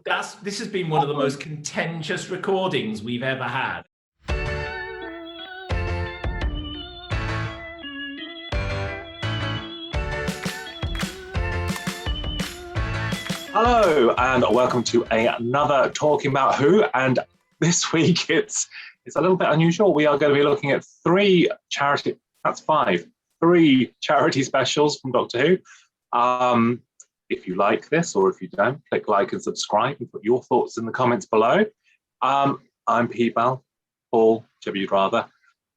This has been one of the most contentious recordings we've ever had. Hello and welcome to another Talking About Who, and this week it's a little bit unusual. We are going to be looking at three charity specials from Doctor Who. If you like this or if you don't, click like and subscribe and put your thoughts in the comments below. I'm PBal, Paul, whichever you'd rather.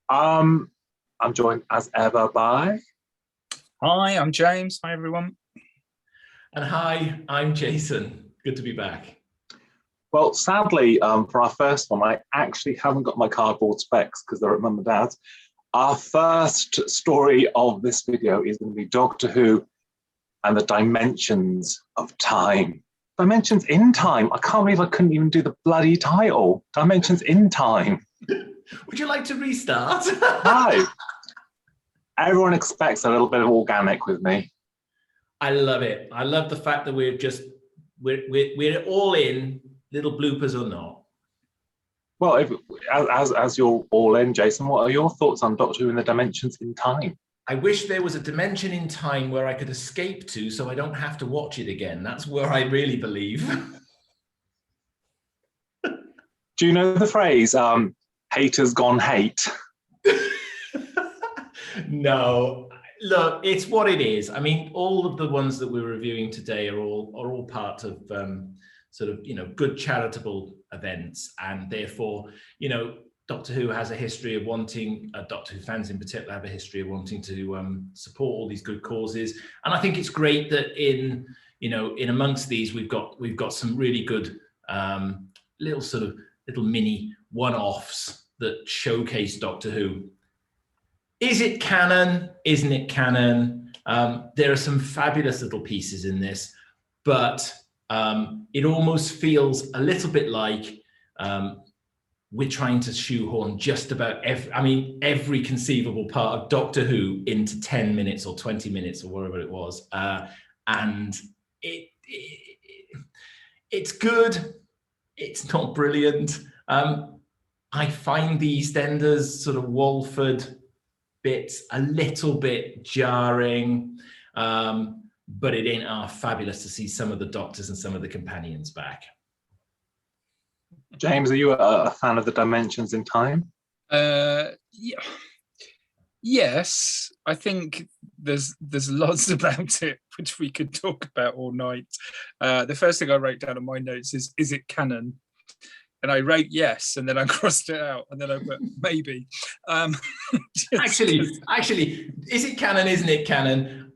I'm joined as ever by... Hi, I'm James. Hi, everyone. And hi, I'm Jason. Good to be back. Well, sadly, for our first one, I actually haven't got my cardboard specs because they're at Mum and Dad's. Our first story of this video is going to be Doctor Who and the Dimensions of Time. Dimensions in Time. I can't believe I couldn't even do the bloody title. Dimensions in Time. Would you like to restart? No. Everyone expects a little bit of organic with me. I love it. I love the fact that we're all in, little bloopers or not. Well, as you're all in, Jason, what are your thoughts on Doctor Who and the Dimensions in Time? I wish there was a dimension in time where I could escape to so I don't have to watch it again. That's where I really believe. Do you know the phrase, haters gone hate? No. Look, it's what it is. I mean, all of the ones that we're reviewing today are all part of sort of, good charitable events, and therefore, Doctor Who has a history of wanting, Doctor Who fans in particular have a history of wanting to support all these good causes. And I think it's great that in amongst these, we've got some really good little mini one-offs that showcase Doctor Who. Is it canon? Isn't it canon? There are some fabulous little pieces in this, but it almost feels a little bit like we're trying to shoehorn just about every conceivable part of Doctor Who into 10 minutes or 20 minutes or whatever it was. And it's good. It's not brilliant. I find the EastEnders sort of Walford bits a little bit jarring, but it ain't fabulous to see some of the Doctors and some of the companions back. James, are you a fan of the Dimensions in Time? Yeah. Yes, I think there's lots about it which we could talk about all night. The first thing I wrote down on my notes is it canon? And I wrote yes, and then I crossed it out, and then I put maybe. Actually, is it canon? Isn't it canon?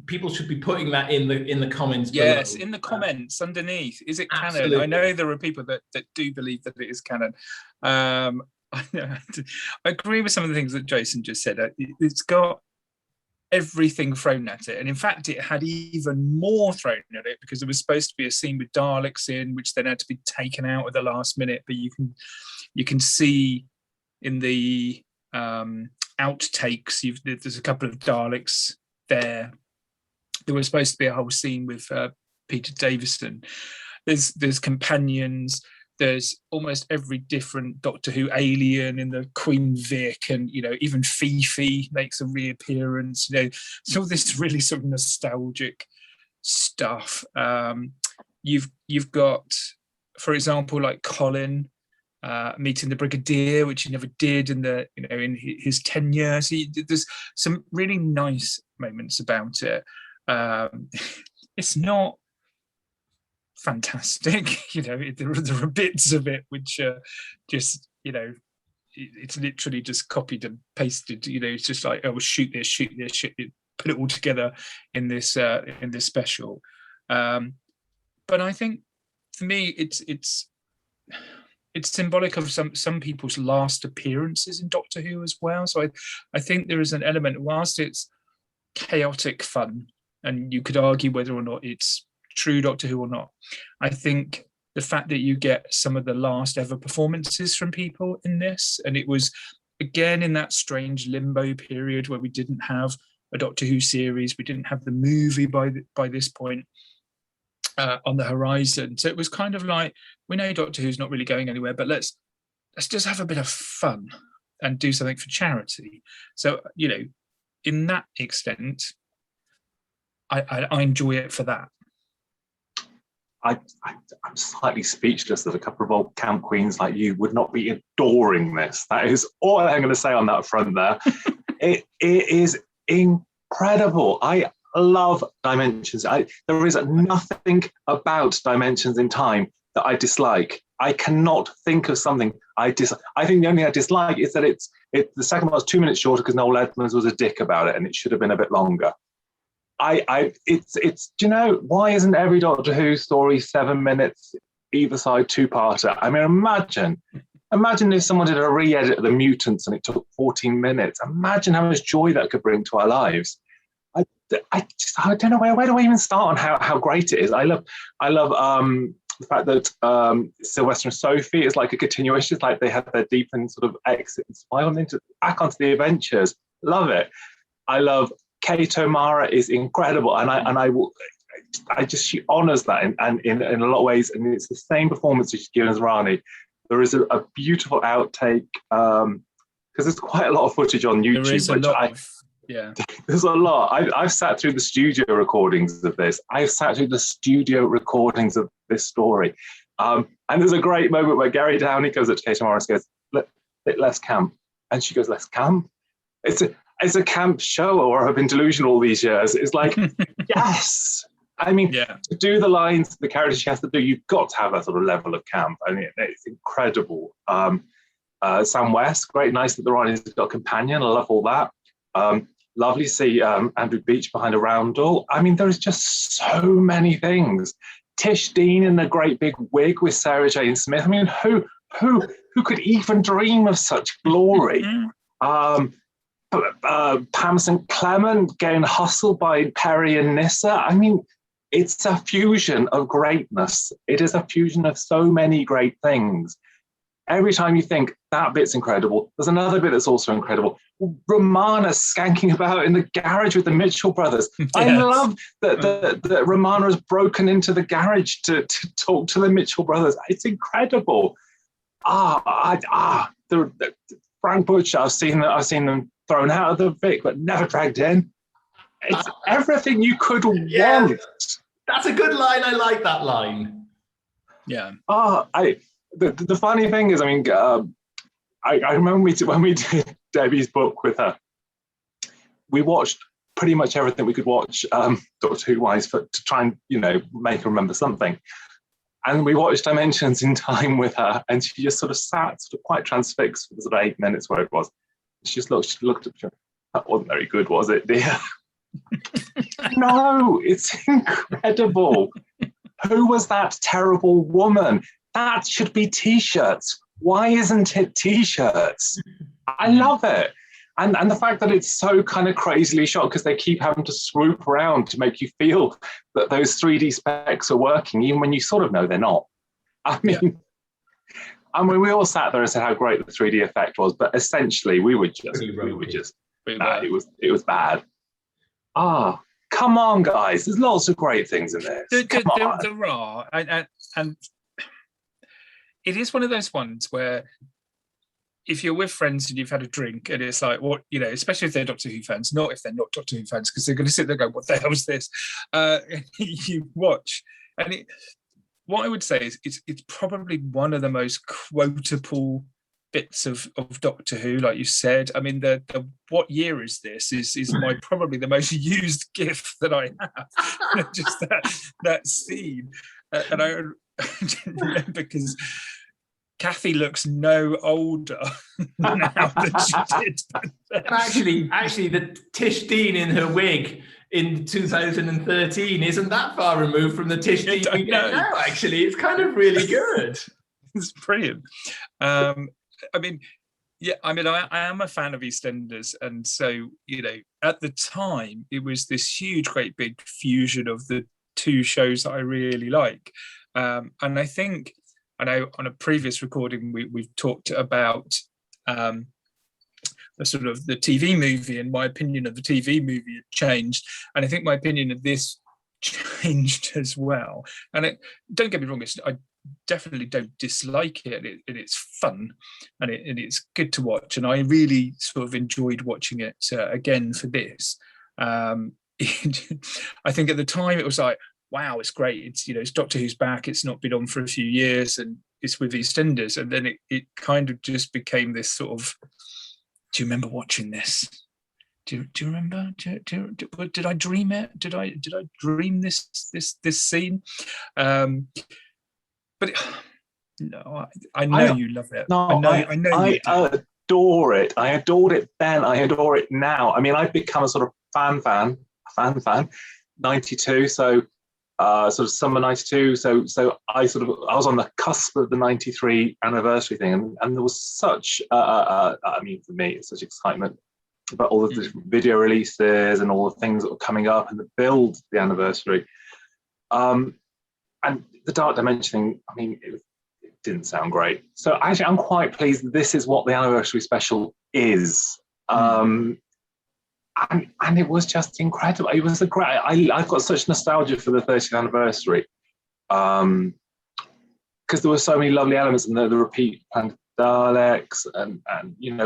People should be putting that in the comments. Yes, below. In the comments underneath. Is it canon? Absolutely. I know there are people that do believe that it is canon. I agree with some of the things that Jason just said. It's got everything thrown at it, and in fact it had even more thrown at it because there was supposed to be a scene with Daleks in, which then had to be taken out at the last minute. But you can see in the outtakes, there's a couple of Daleks there. There was supposed to be a whole scene with Peter Davison. There's companions. There's almost every different Doctor Who alien in the Queen Vic, and even Fifi makes a reappearance. It's all this really sort of nostalgic stuff. You've got, for example, like Colin meeting the Brigadier, which he never did in his tenure. So there's some really nice moments about it. It's not fantastic, there are bits of it which are just, it's literally just copied and pasted. It's just like, oh, shoot this, put it all together in this special. But I think for me, it's symbolic of some people's last appearances in Doctor Who as well. So I think there is an element, whilst it's chaotic fun, and you could argue whether or not it's true Doctor Who or not, I think the fact that you get some of the last ever performances from people in this, and it was again in that strange limbo period where we didn't have a Doctor Who series, we didn't have the movie by this point, on the horizon. So it was kind of like, we know Doctor Who's not really going anywhere, but let's just have a bit of fun and do something for charity. So, you know, in that extent, I enjoy it for that. I'm slightly speechless that a couple of old camp queens like you would not be adoring this. That is all I'm going to say on that front there. It is incredible. I love Dimensions. There is nothing about Dimensions in Time that I dislike. I cannot think of something I dislike. I think the only thing I dislike is that the second one was 2 minutes shorter because Noel Edmonds was a dick about it and it should have been a bit longer. It's do you know, why isn't every Doctor Who story 7 minutes either side, two-parter? I mean, imagine if someone did a re-edit of the Mutants and it took 14 minutes. Imagine how much joy that could bring to our lives. I don't know where do I even start on how great it is. I love the fact that Sylvester and Sophie is like a continuation. It's like they have their deep and sort of exit and smile back onto the adventures. Love it. I love Kate O'Mara is incredible, she honours that in a lot of ways, and it's the same performance she's given as Rani. There is a beautiful outtake because there's quite a lot of footage on YouTube. There is a lot. There's a lot. I've sat through the studio recordings of this. I've sat through the studio recordings of this story, and there's a great moment where Gary Downey goes up to Kate O'Mara and goes, "Bit less camp," and she goes, "Less camp." It's a camp show, or I've been delusional all these years. It's like, yes. I mean, to do the lines, the character she has to do, you've got to have that sort of level of camp. I mean, it's incredible. Sam West, great, nice that the Rani's got a companion. I love all that. Lovely to see Andrew Beach behind a roundel. I mean, there's just so many things. Tish Dean in a great big wig with Sarah Jane Smith. I mean, who could even dream of such glory? Pam St. Clement getting hustled by Perry and Nissa. I mean, it's a fusion of greatness. It is a fusion of so many great things. Every time you think that bit's incredible, there's another bit that's also incredible. Romana skanking about in the garage with the Mitchell brothers. Yes. I love that Romana has broken into the garage to talk to the Mitchell brothers. It's incredible. Frank Butcher, I've seen them thrown out of the Vic, but never dragged in. It's everything you could want. That's a good line. I like that line. Yeah. The funny thing is, I mean, I remember when we did Debbie's book with her, we watched pretty much everything we could watch Doctor Who wise to try and, you know, make her remember something. And we watched Dimensions in Time with her, and she just sort of sat sort of quite transfixed for sort of 8 minutes where it was. She looked at me. That wasn't very good, was it, dear? No, it's incredible. Who was that terrible woman? That should be T-shirts. Why isn't it T-shirts? I love it. And the fact that it's so kind of crazily shot, because they keep having to swoop around to make you feel that those 3D specs are working, even when you sort of know they're not. I mean, we all sat there and said how great the 3D effect was, but essentially it was bad. Come on, guys. There's lots of great things in this. There are, and it is one of those ones where if you're with friends and you've had a drink and it's like, what, you know, especially if they're Doctor Who fans, not if they're not Doctor Who fans, because they're going to sit there and go, what the hell is this? You watch. And what I would say is it's probably one of the most quotable bits of Doctor Who, like you said. I mean, the what year is this is my probably the most used GIF that I have. Just that scene. And I remember because Kathy looks no older now than she did. And actually, the Tish Dean in her wig in 2013 isn't that far removed from the Tish Dean we get now. Actually, it's kind of really good. It's brilliant. I mean, I am a fan of EastEnders, and so, you know, at the time it was this huge, great big fusion of the two shows that I really like, and I think. I know on a previous recording we've talked about the sort of the TV movie, and my opinion of the TV movie had changed, and I think my opinion of this changed as well. And don't get me wrong, I definitely don't dislike it. It's fun, and it's good to watch. And I really sort of enjoyed watching it again for this. I think at the time it was like, wow, it's great. It's Doctor Who's back. It's not been on for a few years, and it's with EastEnders. And then it kind of just became this sort of, do you remember watching this? Do you remember? Did I dream it? Did I dream this scene? But no, I know you love it. No, I know you do. Adore it. I adored it then. I adore it now. I mean, I've become a sort of fan. 92, so sort of summer 92. So I was on the cusp of the 93 anniversary thing, and there was such I mean, for me, it's such excitement about all the different video releases and all the things that were coming up and the build to the anniversary. And the Dark Dimension thing, I mean, it didn't sound great. So actually, I'm quite pleased that this is what the anniversary special is. And it was just incredible. It was I've got such nostalgia for the 30th anniversary, because there were so many lovely elements, and the repeat Planet Daleks, and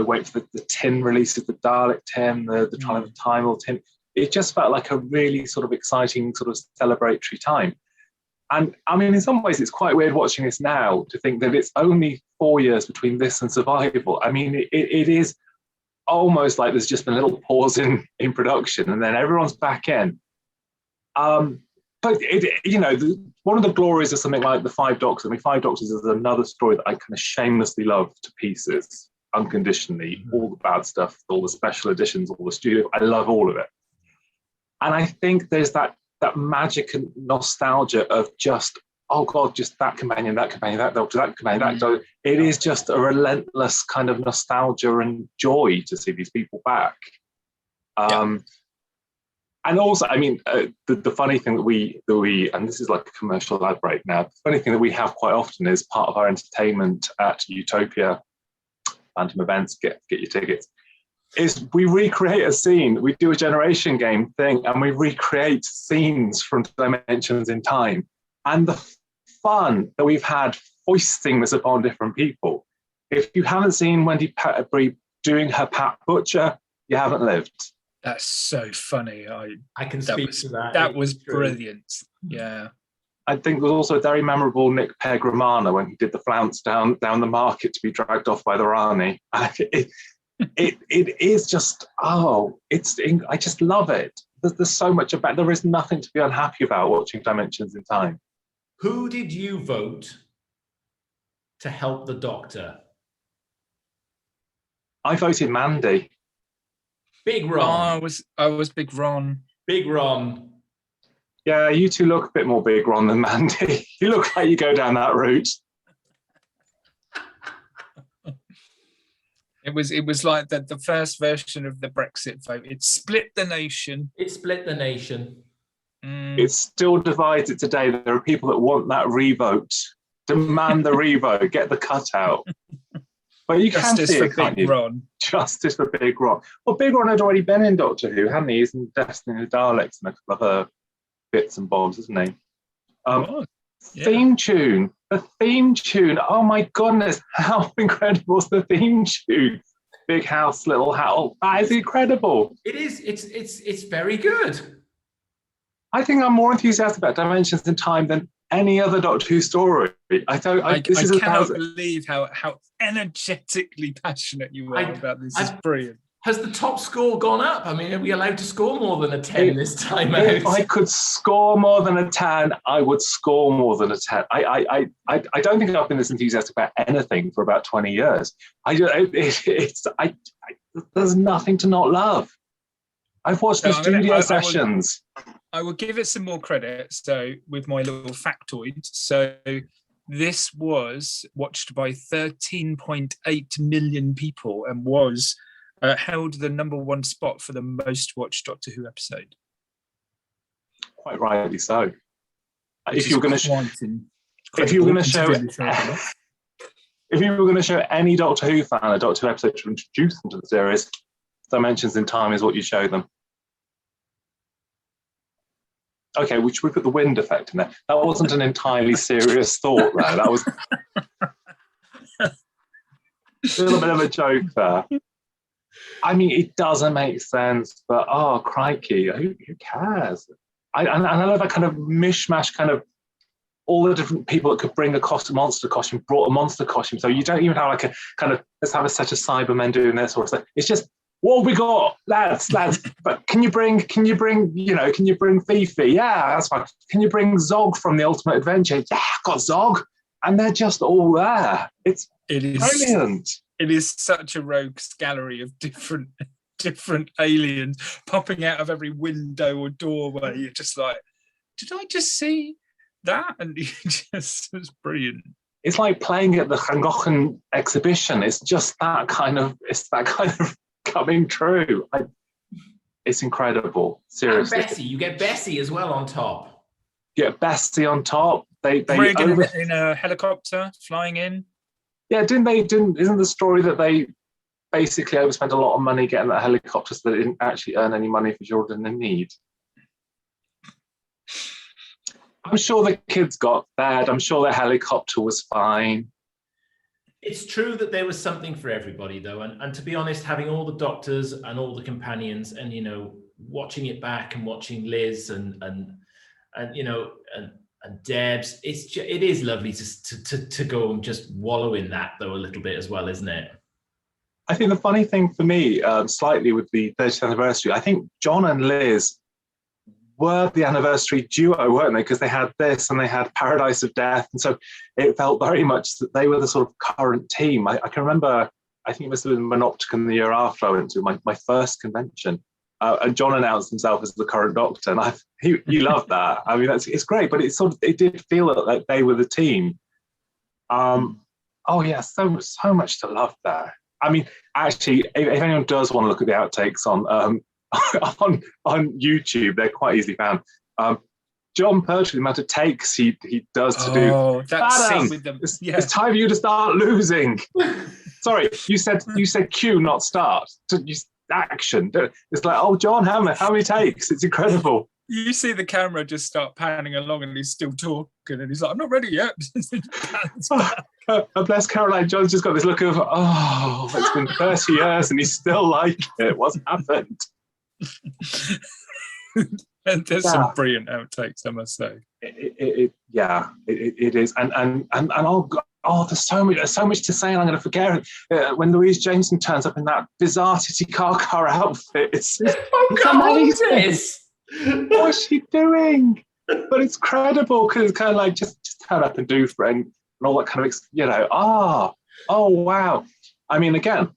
wait for the tin release of the Dalek tin, the Triumph of Time or tin. It just felt like a really sort of exciting sort of celebratory time. And I mean, in some ways, it's quite weird watching this now to think that it's only 4 years between this and Survival. I mean, it is almost like there's just been a little pause in production, and then everyone's back in. But one of the glories of something like the Five Doctors. I mean, Five Doctors is another story that I kind of shamelessly love to pieces, unconditionally. All the bad stuff, all the special editions, all the studio. I love all of it. And I think there's that magic and nostalgia of just, oh God, just that companion, that doctor, that companion, that doctor. It is just a relentless kind of nostalgia and joy to see these people back. And also, I mean, the funny thing that we, and this is like a commercial ad break now, the funny thing that we have quite often is part of our entertainment at Utopia, Phantom Events, get your tickets, is we recreate a scene. We do a generation game thing, and we recreate scenes from Dimensions in Time. And the fun that we've had foisting this upon different people. If you haven't seen Wendy Petterbury doing her Pat Butcher, you haven't lived. That's so funny. I can speak to that. That was brilliant. Yeah. I think there was also a very memorable Nick Pegramana when he did the flounce down the market to be dragged off by the Rani. It is just, I just love it. There's so much about, there is nothing to be unhappy about watching Dimensions in Time. Who did you vote to help the Doctor? I voted Mandy. Big Ron. Oh, I was Big Ron. Big Ron. Yeah, you two look a bit more Big Ron than Mandy. You look like you go down that route. It was like the first version of the Brexit vote. It split the nation. It split the nation. It still divides it today. There are people that want that revote, demand the revote, get the cutout. But you can see it, can't you? Ron. Justice for Big Ron. Well, Big Ron had already been in Doctor Who, hadn't he? He's in Destiny of the Daleks and a couple of other bits and bobs, isn't he? Theme tune. The theme tune. Oh my goodness, how incredible is the theme tune? Big house, little house. That is incredible. It is. It's very good. I think I'm more enthusiastic about Dimensions in Time than any other Doctor Who story. I cannot believe how energetically passionate you are about this. It's brilliant. Has the top score gone up? I mean, are we allowed to score more than a 10 this time out? If I could score more than a 10, I would score more than a 10. I don't think I've been this enthusiastic about anything for about 20 years. There's nothing to not love. I've watched the studio sessions. I will give it some more credit. So with my little factoid. So this was watched by 13.8 million people and was held the #1 spot for the most watched Doctor Who episode. Quite rightly so. If you were going to show any Doctor Who fan a Doctor Who episode to introduce them to the series, Dimensions in Time is what you show them. okay, we put the wind effect in there. That wasn't an entirely serious thought there. That was a little bit of a joke there. I mean, it doesn't make sense, but oh, crikey, who cares? And I love that kind of mishmash, kind of all the different people that could bring a monster costume brought a monster costume. So you don't even have like a kind of, let's have a set of Cybermen doing this or something. It's just, what have we got, lads? But can you bring Fifi? Yeah, that's fine. Can you bring Zog from the Ultimate Adventure? Yeah, I've got Zog. And they're just all there. It is brilliant. It is such a rogues gallery of different aliens popping out of every window or doorway. You're just like, did I just see that? And it's brilliant. It's like playing at the Hangochen exhibition. It's just that kind of coming true. It's incredible. Seriously. And Bessie, you get Bessie as well on top. You get Bessie on top. They in a helicopter flying in. Yeah, isn't the story that they basically overspent a lot of money getting that helicopter so that they didn't actually earn any money for children in need? I'm sure the kids got fed. I'm sure the helicopter was fine. It's true that there was something for everybody, though. And to be honest, having all the doctors and all the companions and, watching it back and watching Liz and Debs, it is lovely to go and just wallow in that, though, a little bit as well, isn't it? I think the funny thing for me, slightly with the 30th anniversary, I think John and Liz were the anniversary duo, weren't they? Because they had this and they had Paradise of Death. And so it felt very much that they were the sort of current team. I can remember, I think it must have been Monopticon the year after I went to my first convention. And John announced himself as the current Doctor. And he loved that. I mean, it's great, but it did feel like they were the team. So much to love there. I mean, actually, if anyone does want to look at the outtakes on YouTube, they're quite easily found. John Pertwee, the amount of takes he does to do. Oh, that scene with them. Yeah. It's time for you to start losing. Sorry, you said cue, not start. Action. It's like, oh, John, how many takes? It's incredible. You see the camera just start panning along and he's still talking and he's like, I'm not ready yet. Bless Caroline, John's just got this look of, oh, it's been 30 years and he's still like it. What's happened? And there's some brilliant outtakes, I must say. It is. And there's so much to say, and I'm going to forget it. When Louise Jameson turns up in that bizarre Titicaca outfit, it's amazing. What's she doing? But it's credible because it's kind of like just turn up and do friend and all that kind of, oh wow. I mean, again,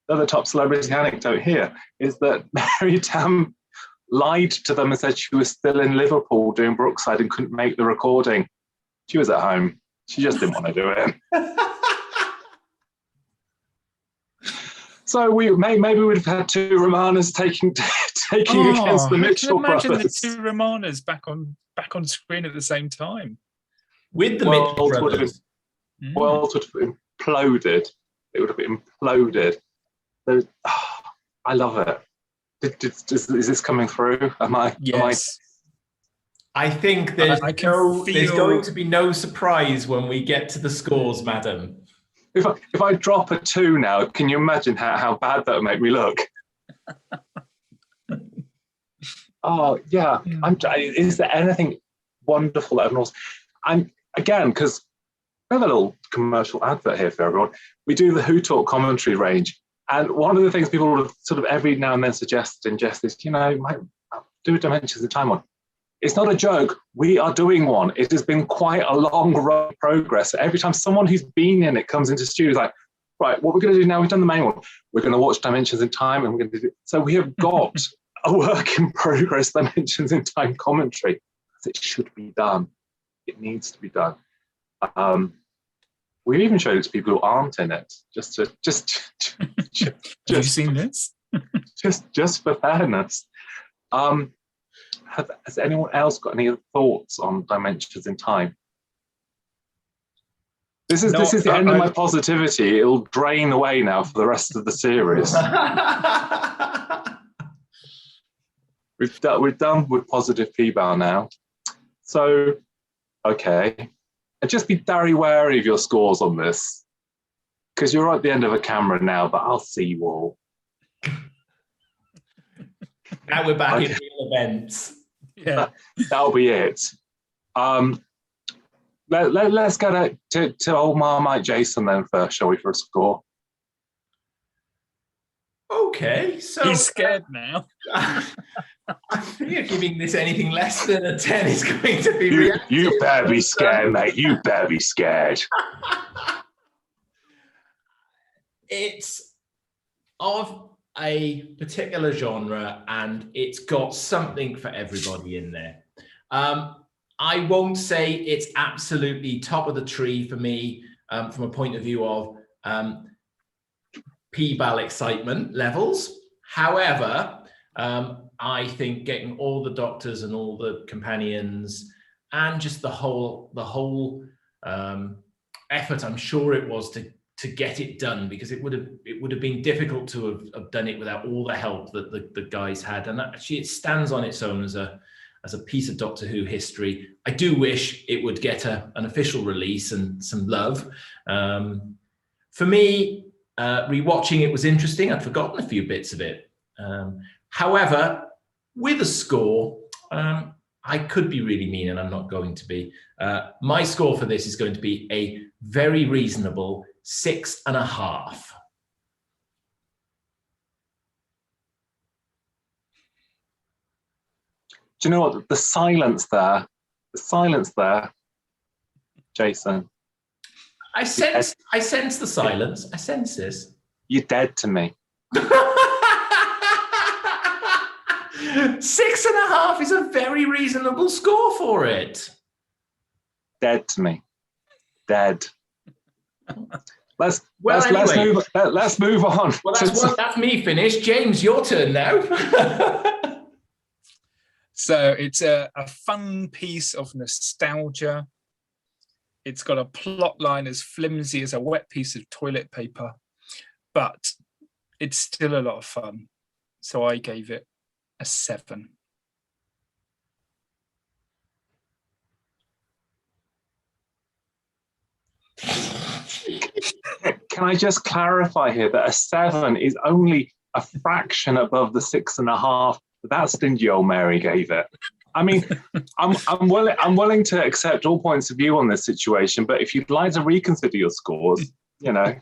the other top celebrity anecdote here is that Mary Tam lied to them and said she was still in Liverpool doing Brookside and couldn't make the recording. She was at home. She just didn't want to do it. So maybe we'd have had two Romanas taking against the Mitchell brothers. Imagine the two Romanas back on screen at the same time with the Mitchell brothers. World would have imploded. It would have imploded. I love it. Is this coming through? Yes. I think there's going to be no surprise when we get to the scores, madam. If I drop a 2 now, can you imagine how bad that would make me look? Oh, yeah. Is there anything wonderful that everyone's... And again, because we have a little commercial advert here for everyone. We do the Who Talk commentary range. And one of the things people will sort of every now and then suggest in jest is, might do a Dimensions in Time one. It's not a joke. We are doing one. It has been quite a long road of progress. Every time someone who's been in it comes into studio, like, right, what we're going to do now, we've done the main one. We're going to watch Dimensions in Time, and we're going to do. So we have got a work in progress Dimensions in Time commentary. It should be done. It needs to be done. We've even showed it to people who aren't in it, just Have you seen this? just for fairness. Has anyone else got any thoughts on Dimensions in Time? This is the end of my positivity. It'll drain away now for the rest of the series. We're done with positive PBal now. So, okay. And just be very wary of your scores on this, because you're at the end of a camera now, but I'll see you all. Now we're back in real events. Yeah. That'll be it. Let's go to old Marmite Jason then first, shall we, for a score? Okay, so He's scared now. I think giving this anything less than a 10 is going to be reactive. You better be scared, mate. You better be scared. It's of a particular genre, and it's got something for everybody in there. I won't say it's absolutely top of the tree for me from a point of view of PBal excitement levels. However, I think getting all the doctors and all the companions and just the whole effort, I'm sure it was to get it done, because it would have been difficult to have done it without all the help that the guys had. And actually, it stands on its own as a piece of Doctor Who history. I do wish it would get an official release and some love. For me, rewatching it was interesting. I'd forgotten a few bits of it. However, with a score, I could be really mean, and I'm not going to be. My score for this is going to be a very reasonable 6.5. Do you know what? The silence there, Jason. I sense the silence. I sense this. You're dead to me. 6.5 is a very reasonable score for it. Dead to me. Dead. Let's move on. Well, that's me finished. James, your turn now. So it's a fun piece of nostalgia. It's got a plot line as flimsy as a wet piece of toilet paper, but it's still a lot of fun. So I gave it a 7. Can I just clarify here that a 7 is only a fraction above the 6.5 that stingy old Mary gave it? I mean, I'm willing to accept all points of view on this situation, but if you'd like to reconsider your scores, you know.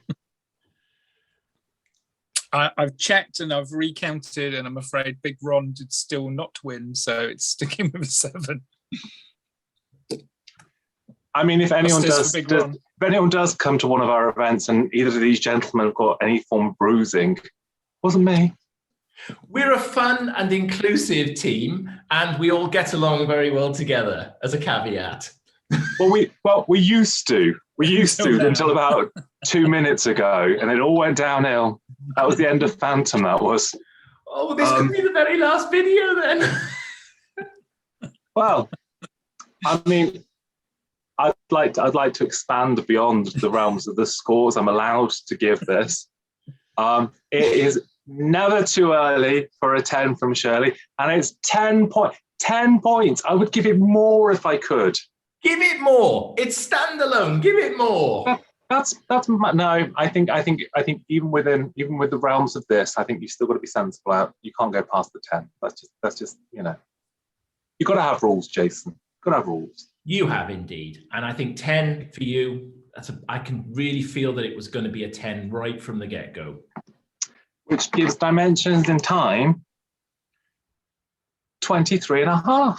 I've checked and I've recounted, and I'm afraid Big Ron did still not win, so it's sticking with a 7. I mean, if anyone does come to one of our events and either of these gentlemen have got any form of bruising, wasn't me. We're a fun and inclusive team, and we all get along very well together, as a caveat. Well, we used to. We used to until about 2 minutes ago, and it all went downhill. That was the end of Phantom, that was. Oh, this could be the very last video then. Well, I mean, I'd like to expand beyond the realms of the scores I'm allowed to give this. It is never too early for a 10 from Shirley, and it's 10 points. 10 points. I would give it more if I could. Give it more. It's standalone. Give it more. That's no. I think even with the realms of this, I think you've still got to be sensible out. You can't go past the 10. That's just you've got to have rules, Jason. You've got to have rules. You have indeed, and I think 10 for you. I can really feel that it was going to be a 10 right from the get-go. Which gives Dimensions in Time 23.5.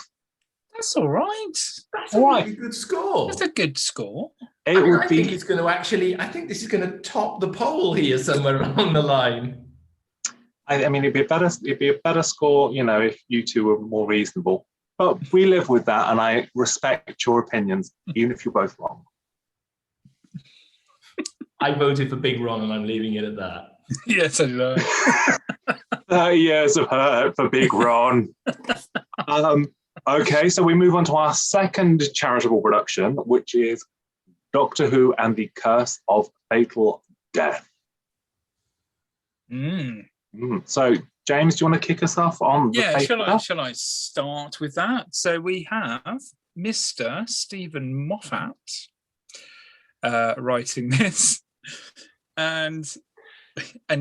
That's all right. That's a really good score. That's a good score. I think it's going to I think this is going to top the poll here somewhere along the line. I mean, it'd be a better score, if you two were more reasonable. But we live with that, and I respect your opinions, even if you're both wrong. I voted for Big Ron, and I'm leaving it at that. Yes, I know. 30 years of hurt for Big Ron. Okay, so we move on to our second charitable production, which is Doctor Who and the Curse of Fatal Death. So, James, do you want to kick us off on the shall I start with that? So we have Mr. Stephen Moffat writing this, and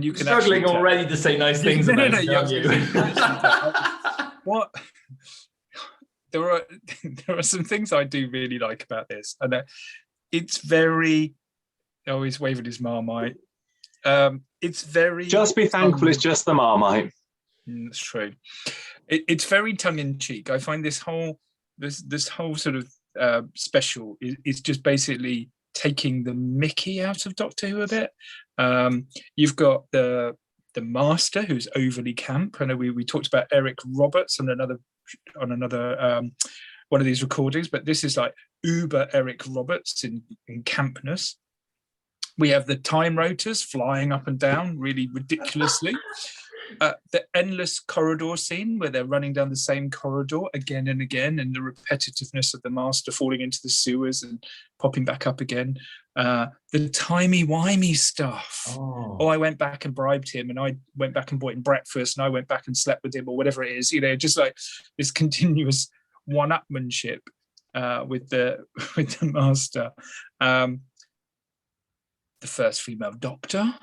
you can struggling already to say nice things about it, aren't you? What? There are some things I do really like about this, and it's very. Oh, he's waving his Marmite. It's very. Just be thankful it's just the Marmite. That's true. It's very tongue in cheek. I find this whole sort of special is just basically taking the mickey out of Doctor Who a bit. You've got the Master, who's overly camp. I know we talked about Eric Roberts on another one of these recordings, but this is like uber Eric Roberts in campness. We have the time rotors flying up and down really ridiculously. The endless corridor scene where they're running down the same corridor again and again, and the repetitiveness of the Master falling into the sewers and popping back up again. The timey-wimey stuff. Oh, I went back and bribed him, and I went back and bought him breakfast, and I went back and slept with him, or whatever it is. Just like this continuous one-upmanship with the Master. The first female Doctor.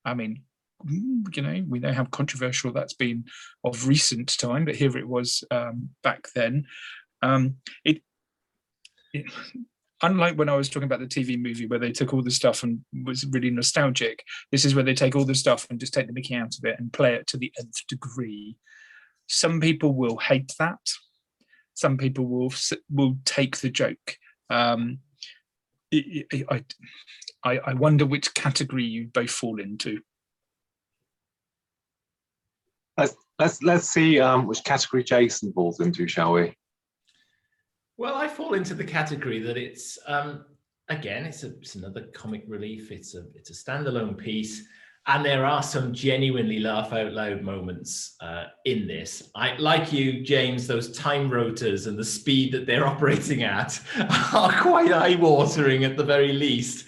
I mean, we know how controversial that's been of recent time, but here it was back then. Unlike when I was talking about the TV movie where they took all the stuff and was really nostalgic, this is where they take all the stuff and just take the mickey out of it and play it to the nth degree. Some people will hate that. Some people will take the joke. I wonder which category you both fall into. Let's see which category Jason falls into, shall we? Well, I fall into the category that it's again, it's another comic relief. It's a standalone piece, and there are some genuinely laugh out loud moments in this. I like you, James. Those time rotors and the speed that they're operating at are quite eye-watering at the very least.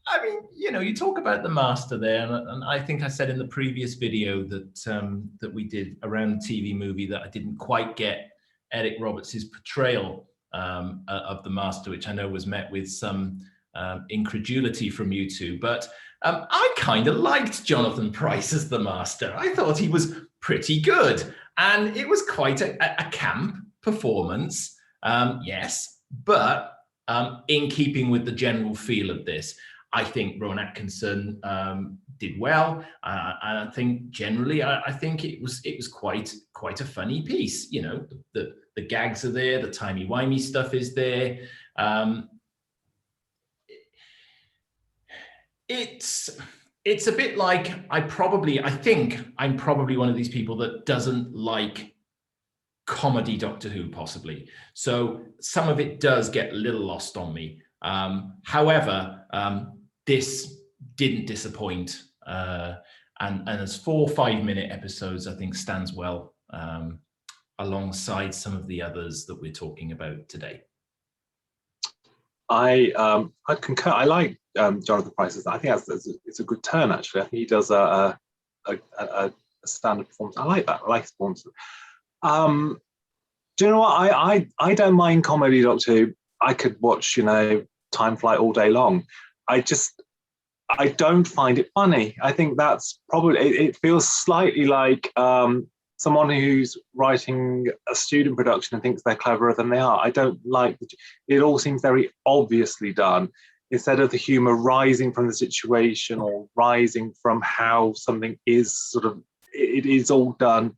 I mean, you talk about the Master there, and I think I said in the previous video that we did around the TV movie that I didn't quite get Eric Roberts' portrayal of the Master, which I know was met with some incredulity from you two. But I kind of liked Jonathan Pryce as the Master. I thought he was pretty good, and it was quite a camp performance, yes, but in keeping with the general feel of this. I think Rowan Atkinson did well. I think generally, I think it was quite a funny piece. The gags are there, the timey-wimey stuff is there. It's a bit like I think I'm probably one of these people that doesn't like comedy Doctor Who, possibly. So some of it does get a little lost on me. However, this didn't disappoint, and as 4 5-minute episodes, I think stands well alongside some of the others that we're talking about today. I concur. I like Jonathan Pryce. I think it's a good turn, actually. I think he does a standard performance. I like that. I like his performance. Do you know what? I don't mind comedy Doctor Who. I could watch, Time Flight all day long. I don't find it funny. I think that's probably, it feels slightly like someone who's writing a student production and thinks they're cleverer than they are. I don't like, it all seems very obviously done. Instead of the humor rising from the situation or rising from how something is it is all done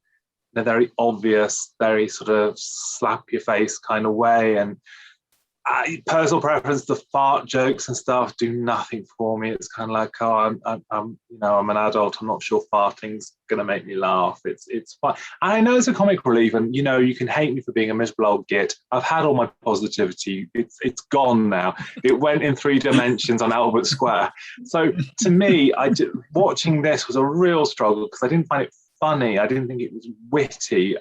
in a very obvious, very sort of slap your face kind of way. And personal preference, the fart jokes and stuff do nothing for me. It's kind of like, I'm an adult. I'm not sure farting's going to make me laugh. It's fun. I know it's a comic relief, and you can hate me for being a miserable old git. I've had all my positivity. It's gone now. It went in 3 dimensions on Albert Square. So to me, watching this was a real struggle because I didn't find it funny. I didn't think it was witty,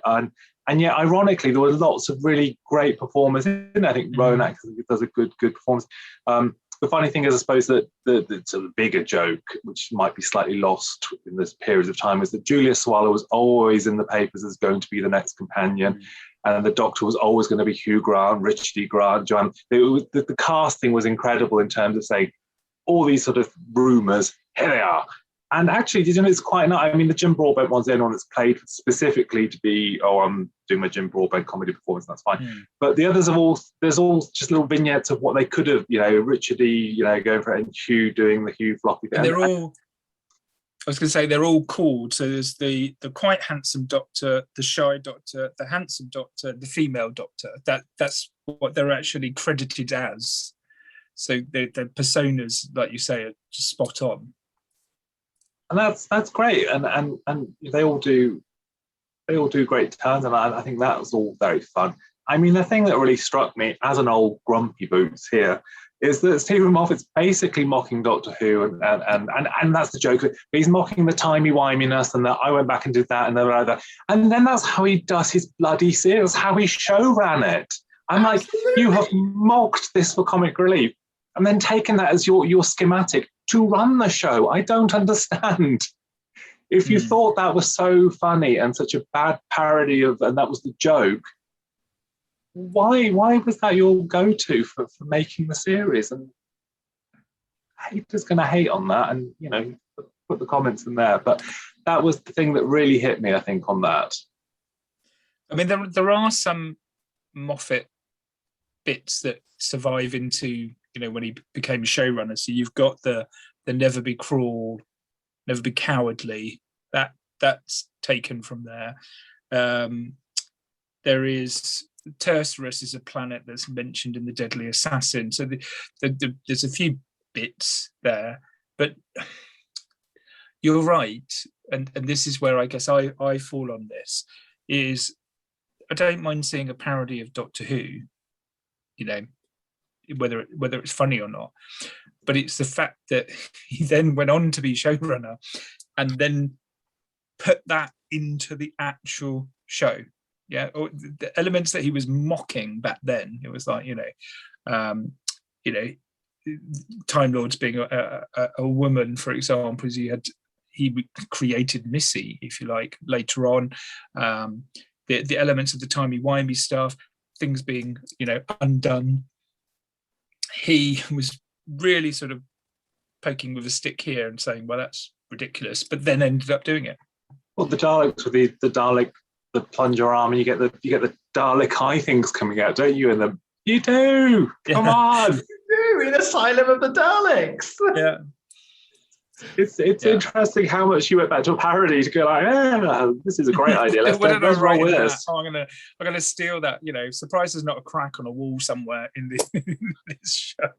and yet, ironically, there were lots of really great performers. And I think Rowan Atkinson does a good performance. The funny thing is, I suppose, that the sort of bigger joke, which might be slightly lost in this period of time, is that Julia Swallow was always in the papers as going to be the next companion. and the Doctor was always going to be Hugh Grant, Richard E. Grant, Joanne. The casting was incredible in terms of saying all these sort of rumours. Here they are. And actually, it's quite nice. I mean, the Jim Broadbent one's the only one that's played specifically to be, I'm doing my Jim Broadbent comedy performance, that's fine. But the others there's all just little vignettes of what they could have, Richard E., going for it, and Hugh doing the Hugh floppy thing. And they're all, I was going to say, they're all called. So there's the quite handsome Doctor, the shy Doctor, the handsome Doctor, the female Doctor. That's what they're actually credited as. So their personas, like you say, are just spot on. And that's great, and they all do great turns, and I think that was all very fun. I mean, the thing that really struck me as an old grumpy boots here is that Stephen Moffat's basically mocking Doctor Who, and that's the joke. He's mocking the timey-wiminess, and that I went back and did that, and and then that's how he does his bloody series, how he show ran it. I'm Absolutely. Like, you have mocked this for comic relief, and then taken that as your schematic to run the show. I don't understand. If you thought that was so funny and such a bad parody of, and that was the joke, why was that your go-to for making the series? And haters going to hate on that, and put the comments in there. But that was the thing that really hit me, I think, on that. I mean, there are some Moffat bits that survive into when he became a showrunner. So you've got the never be cruel, never be cowardly. That's taken from there. There is Tercerus is a planet that's mentioned in the Deadly Assassin. So there's a few bits there, but you're right. And this is where I guess I fall on this, is I don't mind seeing a parody of Doctor Who, whether it's funny or not, but it's the fact that he then went on to be showrunner and then put that into the actual show. Or the elements that he was mocking back then, it was like Time Lords being a woman, for example, he created Missy, if you like, later on. The elements of the timey-wimey stuff, things being undone. He was really sort of poking with a stick here and saying, well, that's ridiculous, but then ended up doing it. Well, the Daleks with the Dalek, the plunger arm, and you get the Dalek eye things coming out, don't you? And you do. Come on. You do, in Asylum of the Daleks. Yeah. It's interesting how much you went back to a parody to go like, this is a great idea. Let's roll with this. I'm gonna steal that. Surprise there's not a crack on a wall somewhere in this show.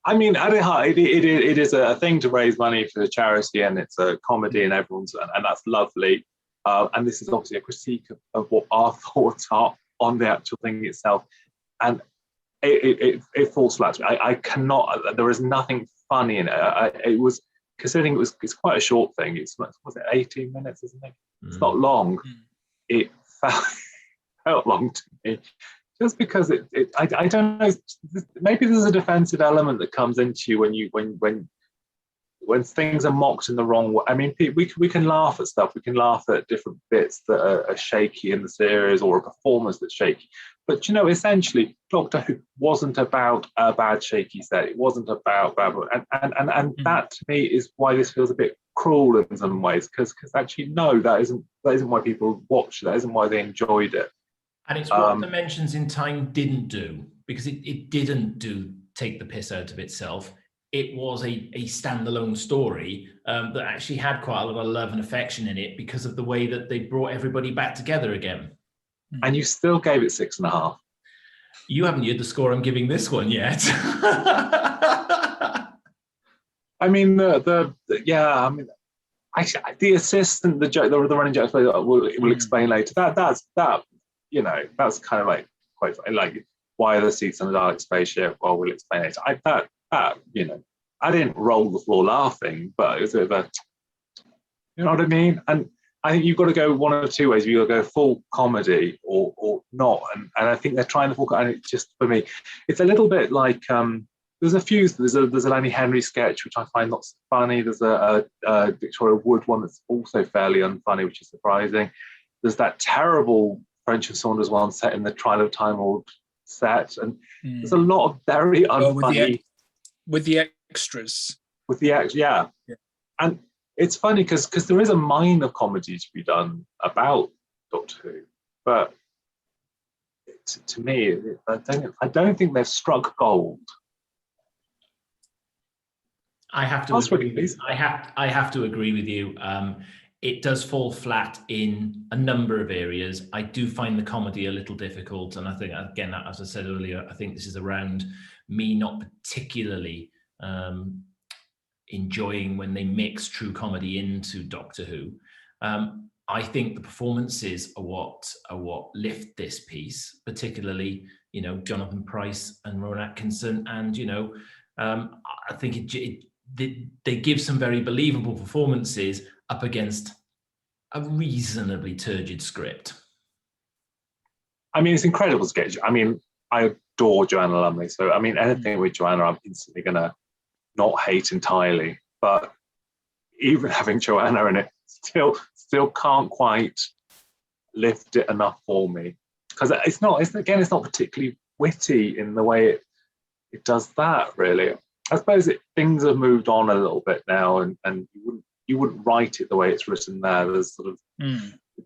I mean, at heart, it is a thing to raise money for the charity, and it's a comedy, and and that's lovely. And this is obviously a critique of what our thoughts are on the actual thing itself, and it falls flat. I cannot. There is nothing funny in it. It was, considering it's quite a short thing. Was it 18 minutes, isn't it? It's not long. It felt long to me, just because I don't know. Maybe there's a defensive element that comes into you when things are mocked in the wrong way. I mean, we can laugh at stuff. We can laugh at different bits that are shaky in the series, or a performance that's shaky. But essentially, Doctor Who wasn't about a bad shaky set. It wasn't about bad, and that to me is why this feels a bit cruel in some ways. Because actually, no, that isn't why people watched it. That isn't why they enjoyed it. And it's what Dimensions in Time didn't do, because it didn't take the piss out of itself. It was a standalone story that actually had quite a lot of love and affection in it because of the way that they brought everybody back together again. And you still gave it 6.5. You haven't heard the score I'm giving this one yet. I mean, the assistant, the running joke will explain later. That's kind of like quite like, why are the seats on the Dalek spaceship? Well, we'll explain later. I didn't roll the floor laughing, but it was a bit of a, you know what I mean? And I think you've got to go one of two ways. You've got to go full comedy or not. And I think they're trying to and it just, for me, it's a little bit like, there's a Lenny Henry sketch, which I find not funny. There's a Victoria Wood one that's also fairly unfunny, which is surprising. there's that terrible French and Saunders one set in the Trial of Time Lord set, and there's a lot of very unfunny with the extras. With the extras, yeah. And it's funny because there is a minor comedy to be done about Doctor Who, but to me, I don't think they've struck gold. I have to agree. I have to agree with you. It does fall flat in a number of areas. I do find the comedy a little difficult, and I think, again, as I said earlier, I think this is around me not particularly enjoying when they mix true comedy into Doctor Who. I think the performances are what lift this piece, particularly, you know, Jonathan Pryce and Rowan Atkinson, and, you know, I think they give some very believable performances up against a reasonably turgid script. I mean, it's incredible to get. I mean, I adore Joanna Lumley, so I mean, anything with Joanna, I'm instantly gonna not hate entirely. But even having Joanna in it, still can't quite lift it enough for me, because it's not particularly witty in the way it does that, really. I suppose things have moved on a little bit now, and you wouldn't write it the way it's written there. There's sort of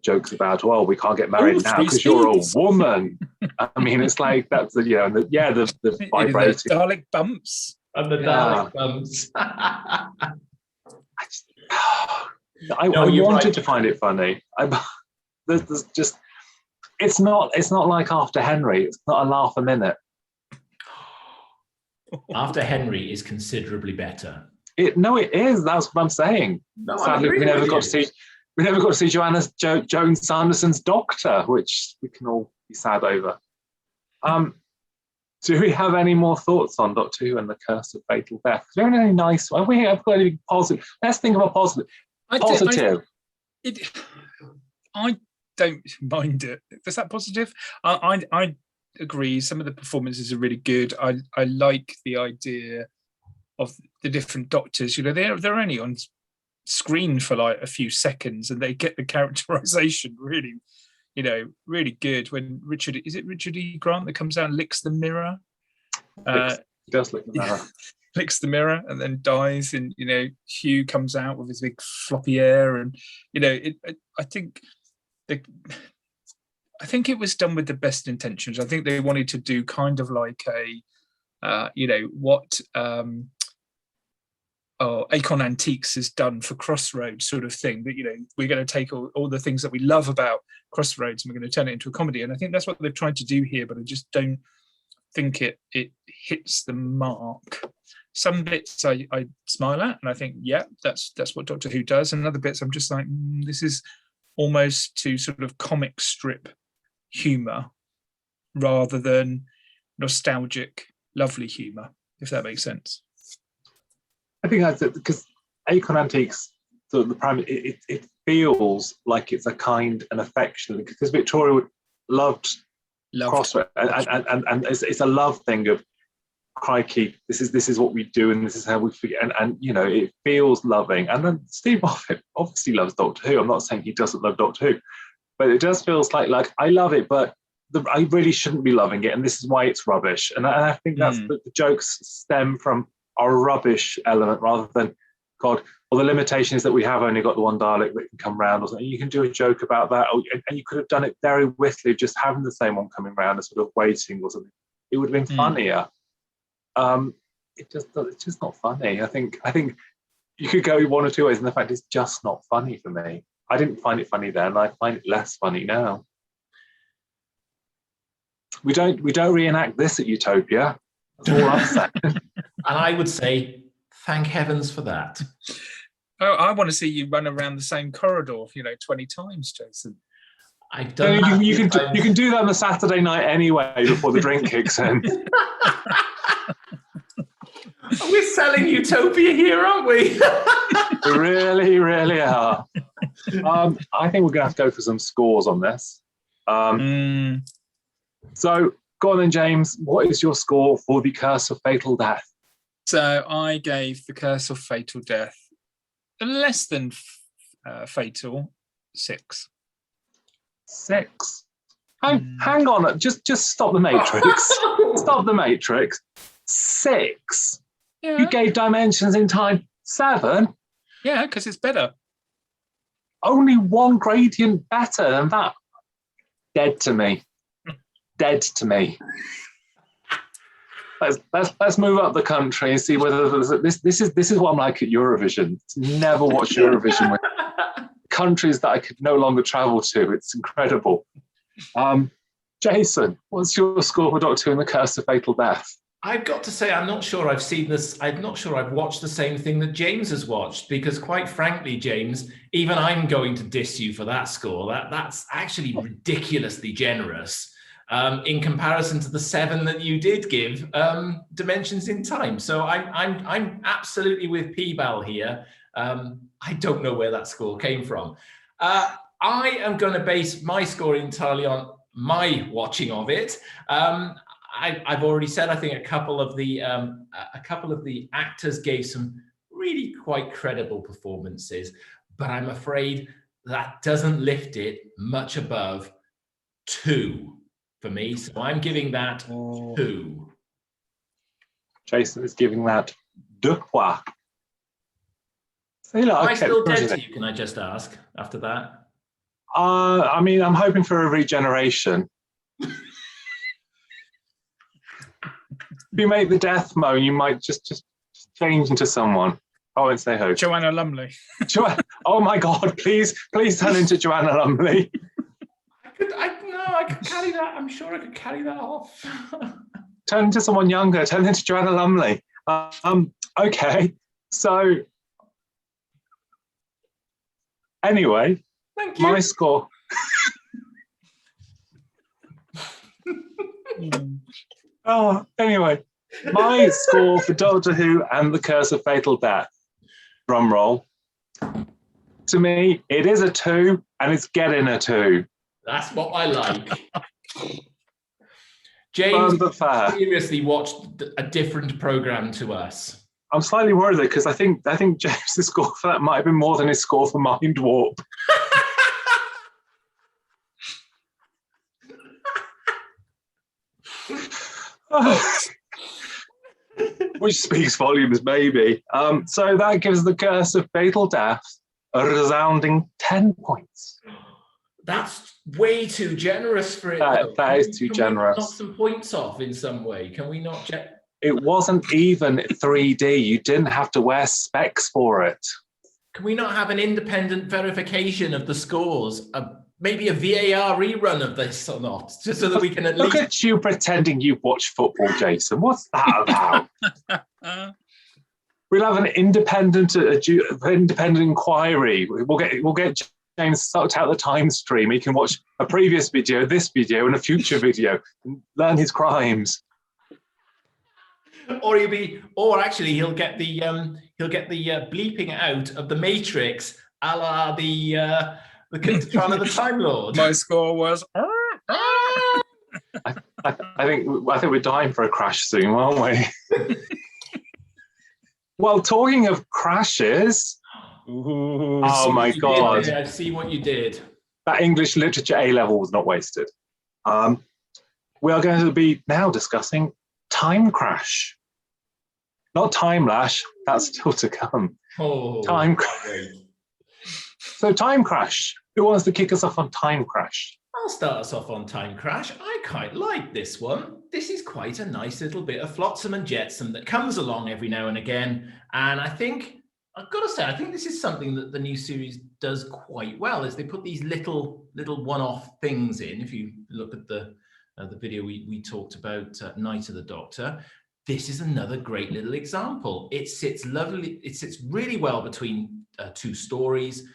jokes about, well, we can't get married now because you're a woman. I mean, it's like that's the the vibrating the Dalek bumps and the Dalek bumps. I wanted to find it funny. There's just it's not like After Henry. It's not a laugh a minute. After Henry is considerably better. It is. That's what I'm saying. No, sadly, we never got to see Joan Sanderson's Doctor, which we can all be sad over. Do we have any more thoughts on Doctor Who and the Curse of Fatal Death? Is there any nice? Have we got anything positive? Let's think of a positive. I don't mind it. Is that positive? I agree. Some of the performances are really good. I like the idea of the different Doctors. You know, they're only on screen for like a few seconds, and they get the characterization really, you know, really good. When Richard E. Grant that comes out and licks the mirror. He does lick the mirror. Licks the mirror and then dies, and you know, Hugh comes out with his big floppy hair, and you know, I think it was done with the best intentions. I think they wanted to do kind of like a, you know, what Acorn Antiques has done for Crossroads sort of thing. That, you know, we're going to take all the things that we love about Crossroads and we're going to turn it into a comedy. And I think that's what they've tried to do here, but I just don't think it hits the mark. Some bits I smile at and I think, yeah, that's what Doctor Who does. And other bits I'm just like, this is almost to sort of comic strip humor rather than nostalgic, lovely humor, if that makes sense. I think that's it, because Acorn Antiques, the primary, it feels like it's a kind and affectionate, because Victoria loved Crossroads, and it's a love thing of, crikey, this is what we do, and this is how we forget, and you know, it feels loving. And then Steve Moffat obviously loves Doctor Who. I'm not saying he doesn't love Doctor Who, but it just feels like I love it, but I really shouldn't be loving it, and this is why it's rubbish. And I think that's the jokes stem from our rubbish element rather than, God, well, the limitation is that we have only got the one Dalek that can come round or something. You can do a joke about that, and you could have done it very wittily, just having the same one coming round and sort of waiting or something. It would have been funnier. It's just not funny. I think you could go one or two ways, and the fact it's just not funny for me. I didn't find it funny then, and I find it less funny now. We don't reenact this at Utopia. That's all I'm saying. And I would say, thank heavens for that. Oh, I want to see you run around the same corridor, 20 times, Jason. I've done that. You can do that on a Saturday night anyway before the drink kicks in. We're selling Utopia here, aren't we? We really, really are. I think we're going to have to go for some scores on this. So go on then, James. What is your score for The Curse of Fatal Death? So I gave The Curse of Fatal Death less than fatal 6. 6. Hang on, just stop the matrix. Stop the matrix. 6. Yeah. You gave dimensions in time 7. Yeah, because it's better. Only one gradient better than that. Dead to me. Dead to me. Let's move up the country and see whether this is what I'm like at Eurovision. Never watch Eurovision with countries that I could no longer travel to. It's incredible. Jason, what's your score for Doctor Who and the Curse of Fatal Death? I've got to say, I'm not sure I've seen this. I'm not sure I've watched the same thing that James has watched, because quite frankly, James, even I'm going to diss you for that score. That's actually ridiculously generous in comparison to the 7 that you did give Dimensions in Time. So I'm absolutely with PBal here. I don't know where that score came from. I am going to base my score entirely on my watching of it. I've already said, I think a couple of the actors gave some really quite credible performances, but I'm afraid that doesn't lift it much above 2 for me. So I'm giving that 2. Jason is giving that 2 points. Am I still dead to you, can I just ask, after that? I mean, I'm hoping for a regeneration. If you make the death moan, you might just change into someone. I won't say who. Joanna Lumley. Oh my God! Please turn into Joanna Lumley. I could carry that. I'm sure I could carry that off. Turn into someone younger. Turn into Joanna Lumley. Okay. So anyway, thank you. My score. Anyway, my score for Doctor Who and the Curse of Fatal Death, drum roll, to me, it is a 2 and it's getting a 2. That's what I like. James seriously watched a different program to us. I'm slightly worried though, because I think James' score for that might have been more than his score for Mind Warp. Which speaks volumes, maybe. So that gives the Curse of Fatal Death a resounding 10 points. That's way too generous for it. That is too generous. Can we knock some points off in some way? Can we not check? It wasn't even 3D. You didn't have to wear specs for it. Can we not have an independent verification of the scores? Maybe a VAR rerun of this or not, just so that we can at least... Look at you pretending you watch football, Jason. What's that about? We'll have an independent inquiry. We'll get James sucked out the time stream. He can watch a previous video, this video, and a future video, and learn his crimes. Or he'll get the bleeping out of the Matrix, a la the Trial of the Time Lord. My score was. I think we're dying for a crash soon, aren't we? Well, talking of crashes. Ooh, oh my God! I see what you did. That English literature A level was not wasted. We are going to be now discussing Time Crash, not Time Lash. That's still to come. Time Crash. So Time Crash. Who wants to kick us off on Time Crash? I'll start us off on Time Crash. I quite like this one. This is quite a nice little bit of flotsam and jetsam that comes along every now and again. And I think, I've got to say, I think this is something that the new series does quite well, is they put these little one-off things in. If you look at the video we talked about, Night of the Doctor, this is another great little example. It sits really well between 2 stories.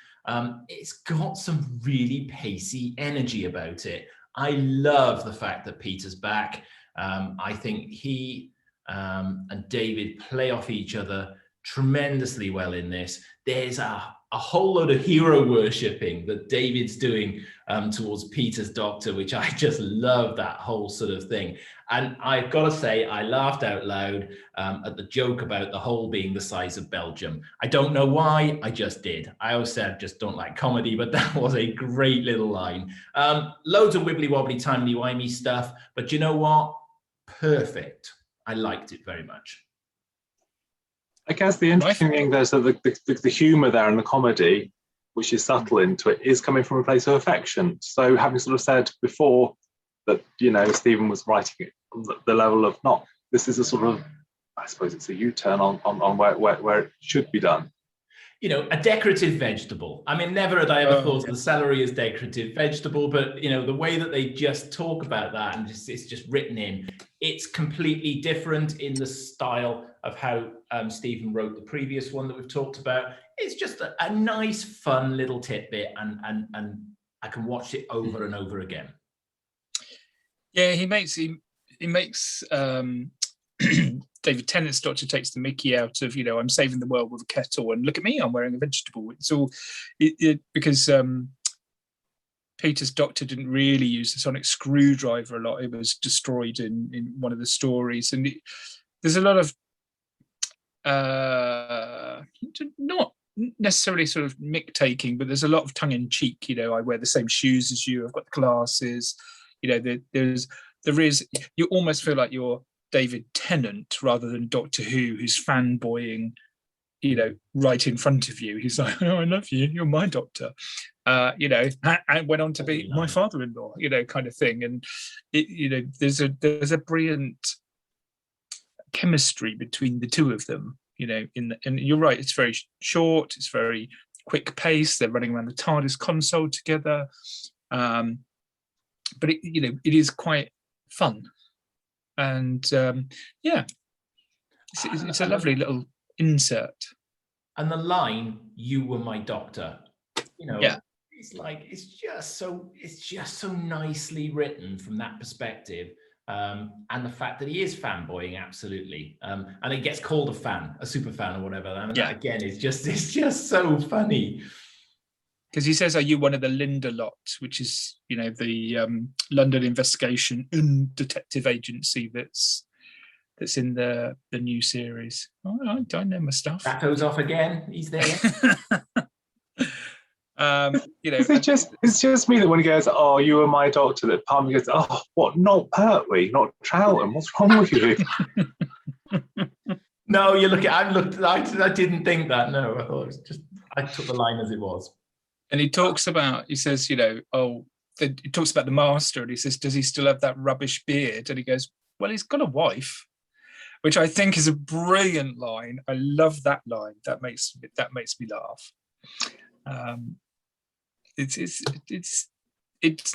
It's got some really pacey energy about it. I love the fact that Peter's back. I think he and David play off each other tremendously well in this. There's a a whole load of hero worshipping that David's doing towards Peter's Doctor, which I just love that whole sort of thing. And I've got to say, I laughed out loud at the joke about the hole being the size of Belgium. I don't know why, I just did. I always said I just don't like comedy, but that was a great little line. Loads of wibbly wobbly, timely-wimey stuff, but you know what? Perfect. I liked it very much. I guess the interesting thing there's the humour there and the comedy, which is subtle into it, is coming from a place of affection. So having sort of said before that, you know, Stephen was writing it from the level of not, this is a sort of, I suppose it's a U-turn on where it should be done. You know, a decorative vegetable. I mean, never had I ever thought of the celery as decorative vegetable, but, you know, the way that they just talk about that and it's just written in, it's completely different in the style of how Stephen wrote the previous one that we've talked about. It's just a nice, fun little tidbit, and I can watch it over and over again. Yeah, he makes David Tennant's Doctor takes the mickey out of, you know, I'm saving the world with a kettle, and look at me, I'm wearing a vegetable. It's all because Peter's Doctor didn't really use the sonic screwdriver a lot. It was destroyed in one of the stories, and there's a lot of not necessarily sort of mick taking, but there's a lot of tongue in cheek. You know, I wear the same shoes as you, I've got the glasses. You know, there is you almost feel like you're David Tennant rather than Doctor Who, who's fanboying, you know, right in front of you. He's like, oh, I love you, you're my doctor. You know, and went on to be my father-in-law, you know, kind of thing. And it, you know, there's a brilliant chemistry between the two of them, you know, and you're right, it's very short, it's very quick pace, they're running around the TARDIS console together. But it, you know, it is quite fun. And yeah, it's a lovely little insert. And the line, "You were my doctor," you know, yeah, it's like it's just so nicely written from that perspective. And the fact that he is fanboying, absolutely, and it gets called a super fan or whatever. And yeah, that again, it's just so funny. Because he says, "Are you one of the Linda lot?" Which is, you know, the London investigation and detective agency that's in the new series. Oh, I know my stuff. That off again. He's there. You know, it's just me that when he goes, "Oh, you were my doctor," that part of me goes, "Oh, what? Not Pertwee, not Troughton. What's wrong with you?" No, you look at. I didn't think that. No, I thought it was just. I took the line as it was. And he says, you know, he talks about the master, and he says, does he still have that rubbish beard? And he goes, well, he's got a wife, which I think is a brilliant line. I love that line. That makes me laugh. It's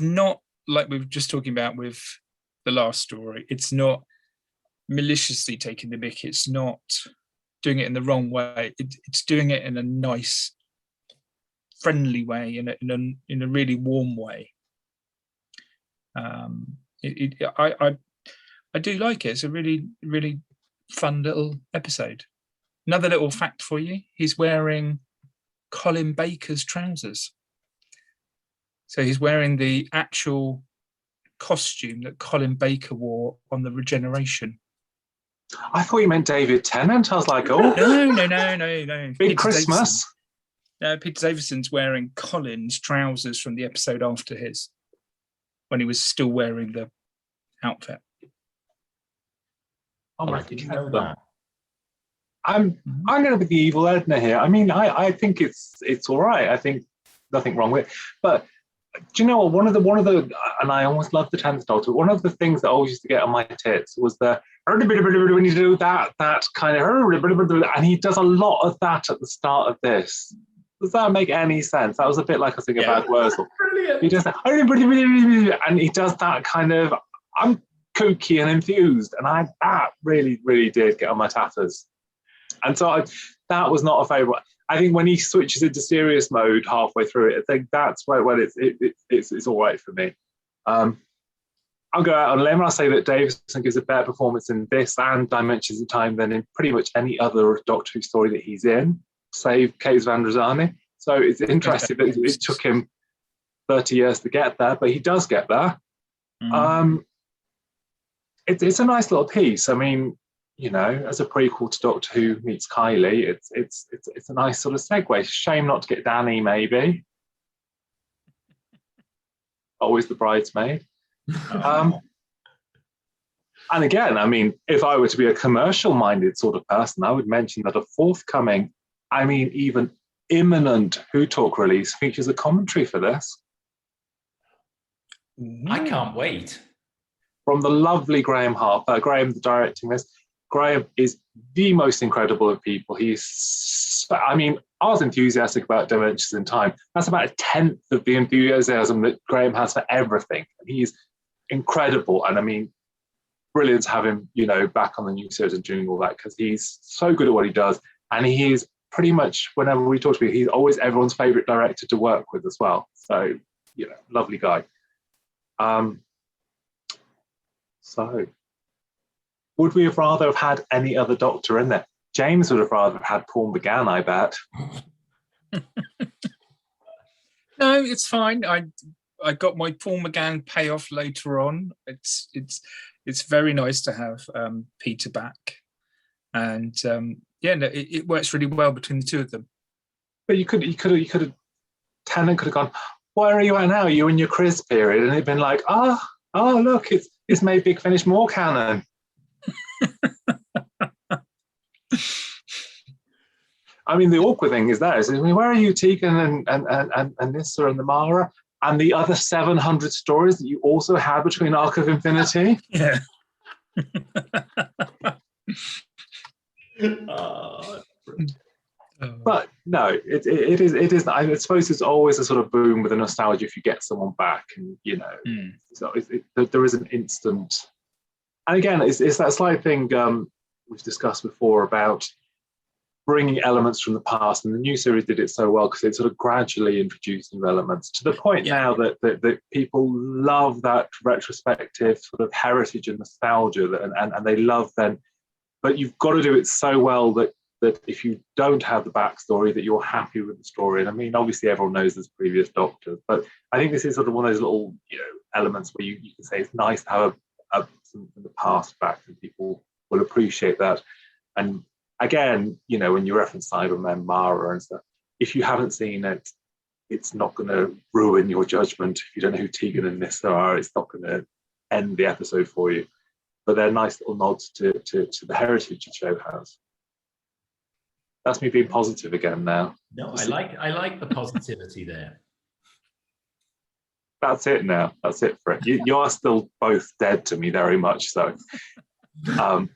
not like we were just talking about with the last story. It's not maliciously taking the mick. It's not doing it in the wrong way. It's doing it in a nice, friendly way, in a really warm way. I do like it. It's a really, really fun little episode. Another little fact for you: he's wearing Colin Baker's trousers. So he's wearing the actual costume that Colin Baker wore on the Regeneration. I thought you meant David Tennant. I was like, oh no. Big Christmas. No, Peter Davison's wearing Colin's trousers from the episode after his, when he was still wearing the outfit. I didn't know that. I'm going to be the evil Edna here. I mean, I think it's all right. I think nothing wrong with it. But do you know what? One of the, and I almost love the 10th Doctor. One of the things that always used to get on my tits was the when you do that kind of, and he does a lot of that at the start of this. Does that make any sense? That was a bit like I think about Wurzel. Brilliant. He does that, and he does that kind of, I'm kooky and enthused, and that really, really did get on my tatters. And so that was not a favourite. I think when he switches into serious mode halfway through it, I think that's when it's all right for me. I'll go out on a limb and I'll say that Davison gives a better performance in this and Dimensions of Time than in pretty much any other Doctor Who story that he's in, save Case Van Drazani. So it's interesting that it took him 30 years to get there, but he does get there. It's a nice little piece. I mean, you know, as a prequel to Doctor Who meets Kylie, it's a nice sort of segue. Shame not to get Danny, maybe. Always the bridesmaid. And again, I mean, if I were to be a commercial-minded sort of person, I would mention that a forthcoming, I mean, even imminent Who Talk release features a commentary for this. I can't wait. From the lovely Graham Harper. Graham, directing this. Graham is the most incredible of people. I mean, I was enthusiastic about Dimensions in Time. That's about a tenth of the enthusiasm that Graham has for everything. He's incredible. And I mean, brilliant to have him, you know, back on the new series and doing all that, because he's so good at what he does. And he is pretty much, whenever we talk to him, he's always everyone's favorite director to work with as well. So, you know, lovely guy. So, would we have rather have had any other Doctor in there? James would have rather have had Paul McGann, I bet. No, it's fine. I got my Paul McGann payoff later on. It's very nice to have Peter back, and yeah, no, it works really well between the two of them. But you could have Tennant could have gone, where are you at now? You in your Chris period, and it'd been like, oh look, it's made Big Finish more canon. I mean, the awkward thing is that I mean, where are you, Tegan and Nissa and the Mara and the other 700 stories that you also had between Arc of Infinity? Yeah. But no, it is. I suppose it's always a sort of boom with the nostalgia if you get someone back, and you know, so there is an instant. And again, it's that slight thing we've discussed before about bringing elements from the past, and the new series did it so well because it sort of gradually introduced new elements to the point now that people love that retrospective sort of heritage and nostalgia, and they love then. But you've got to do it so well that if you don't have the backstory, that you're happy with the story. And I mean, obviously everyone knows there's previous Doctors, but I think this is sort of one of those little, you know, elements where you can say it's nice to have some from the past back, and people will appreciate that. And again, you know, when you reference Cybermen, Mara and stuff, if you haven't seen it, it's not going to ruin your judgment. If you don't know who Tegan and Nissa are, it's not going to end the episode for you. But they're nice little nods to the heritage the show has. That's me being positive again now. No, I like the positivity there. That's it now. That's it for it. You are still both dead to me, very much so. I'm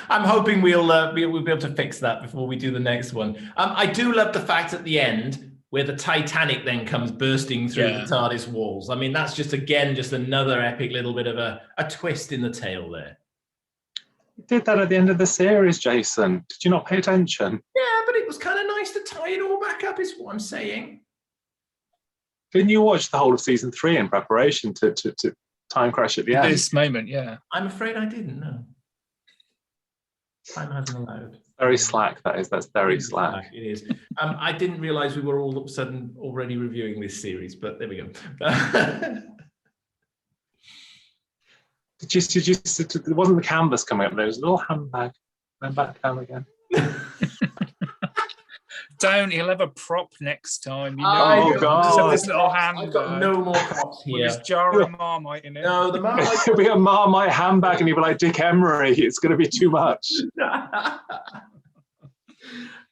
hoping we'll be able to fix that before we do the next one. I do love the fact at the end where the Titanic then comes bursting through the TARDIS walls. I mean, that's just another epic little bit of a twist in the tale there. You did that at the end of the series, Jason. Did you not pay attention? Yeah, but it was kind of nice to tie it all back up, is what I'm saying. Didn't you watch the whole of season 3 in preparation to Time Crash at the end? This moment, yeah. I'm afraid I didn't know. Time hasn't allowed. Very slack, that is. That's very slack. It is. I didn't realize we were all of a sudden already reviewing this series, but there we go. Did you, it wasn't the canvas coming up, there was a little handbag. Went back down again. Don't, he'll have a prop next time. You know, oh, God. This little handbag. I've got no more props here. With his jar of Marmite in it. No, the Marmite. It'll be a Marmite handbag and you'll be like Dick Emery. It's going to be too much.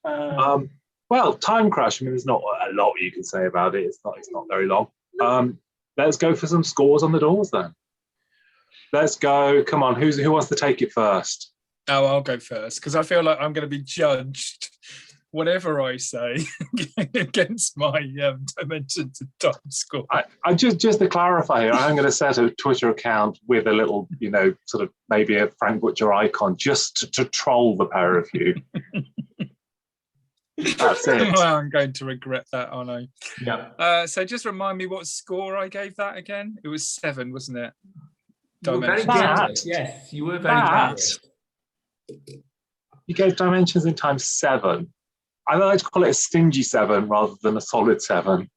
Well, Time Crash, I mean, there's not a lot you can say about it. It's not very long. Let's go for some scores on the doors then. Let's go. Come on, who wants to take it first? Oh, I'll go first because I feel like I'm going to be judged, whatever I say, against my Dimensions in Time score. I just to clarify here, I'm going to set a Twitter account with a little, you know, sort of maybe a Frank Butcher icon just to troll the pair of you. That's it. Well, I'm going to regret that, aren't I? Yeah. So just remind me what score I gave that again. It was 7, wasn't it? You were very generous. Yes, you were very generous. You gave Dimensions in Time 7. I like to call it a stingy 7 rather than a solid 7.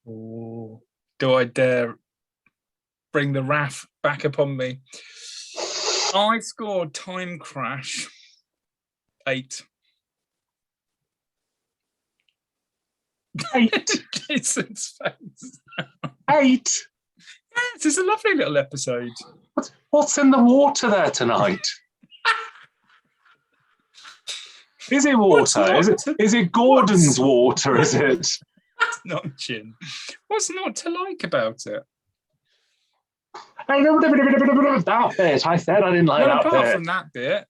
Ooh. Do I dare bring the wrath back upon me? I scored Time Crash 8. 8. Jason's face. 8. Yes, it's a lovely little episode. What's in the water there tonight? Is it water? Is it Gordon's water? Is it? It's not gin. What's not to like about it? That bit. I said I didn't like that apart bit. from that bit.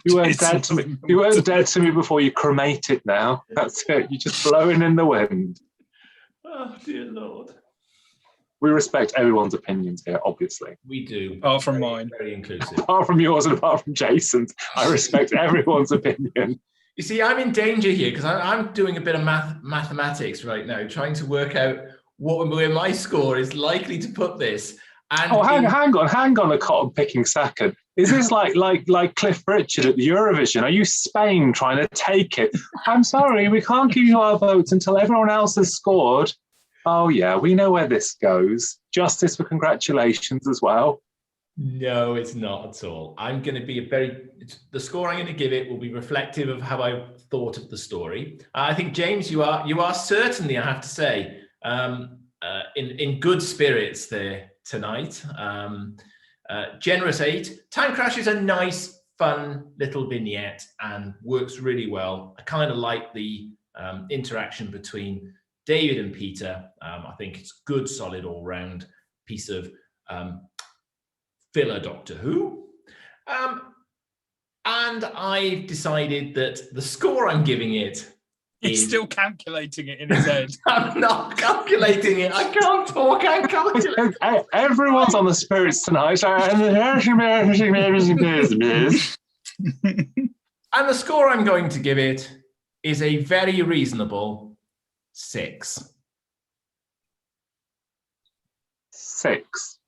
You weren't dead to me. You weren't dead to me before you cremated now. That's it. You're just blowing in the wind. Oh, dear Lord. We respect everyone's opinions here, obviously. We do. Apart from mine. Very inclusive. Apart from yours and apart from Jason's, I respect everyone's opinion. You see, I'm in danger here because I'm doing a bit of mathematics right now, trying to work out where my score is likely to put this. And hang on a cotton picking second. Is this like Cliff Richard at the Eurovision? Are you Spain trying to take it? I'm sorry, we can't give you our votes until everyone else has scored. Oh yeah, we know where this goes. Justice for congratulations as well. No, it's not at all. I'm going to be the score I'm going to give it will be reflective of how I thought of the story. I think, James, you are certainly, I have to say, in good spirits there tonight. Generous 8. Time Crash is a nice, fun little vignette and works really well. I kind of like the interaction between David and Peter. I think it's good, solid, all-round piece of filler Doctor Who. And I've decided that the score I'm giving it He's still calculating it in his head. I'm not calculating it. I can't talk. I'm calculating. Everyone's on the spirits tonight. And the score I'm going to give it is a very reasonable 6. 6.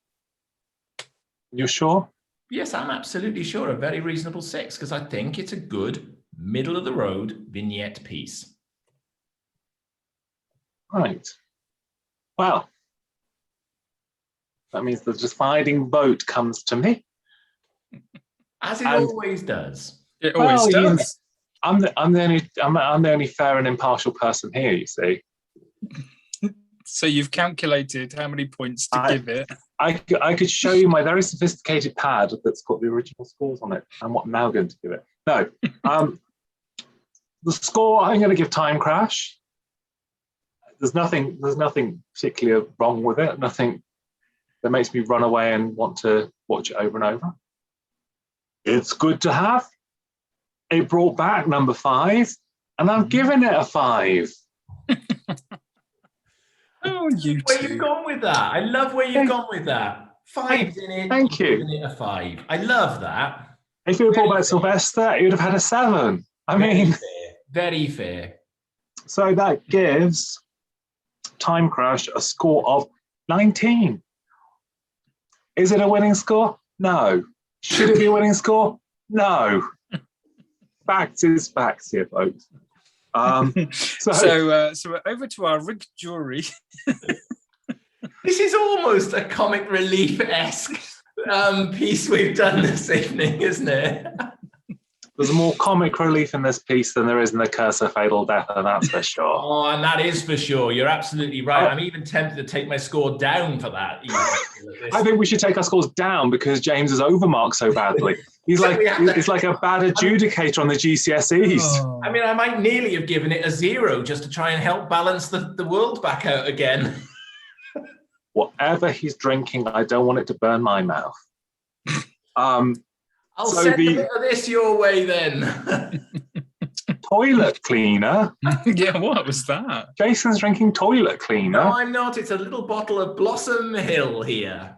You sure? Yes, I'm absolutely sure. A very reasonable 6 because I think it's a good middle of the road vignette piece. Right. Well, that means the deciding vote comes to me. As it always does. It always does. I'm the only fair and impartial person here, you see. So you've calculated how many points to give it. I could show you my very sophisticated pad that's got the original scores on it and what I'm now going to give it. No. The score I'm going to give Time Crash. There's nothing particularly wrong with it. Nothing that makes me run away and want to watch it over and over. It's good to have. It brought back number 5, and I'm giving it a 5. Oh, you where you've gone with that. I love where you've gone with that. 5's in it. Thank you. Giving it a 5. I love that. If it had brought back Sylvester, it would have had a 7. Very fair. So that gives Time Crash a score of 19. Is it a winning score? No. Should it be a winning score? No. Facts is facts here, folks. So we're over to our rigged jury. This is almost a comic relief-esque piece we've done this evening, isn't it? There's more comic relief in this piece than there is in the Curse of Fatal Death, and that's for sure. Oh, and that is for sure. You're absolutely right. I'm even tempted to take my score down for that. I think we should take our scores down because James has overmarked so badly. He's like a bad adjudicator on the GCSEs. Oh. I mean, I might nearly have given it a 0 just to try and help balance the world back out again. Whatever he's drinking, I don't want it to burn my mouth. I'll send a bit of this your way then. Toilet cleaner? Yeah, what was that? Jason's drinking toilet cleaner. No, I'm not. It's a little bottle of Blossom Hill here.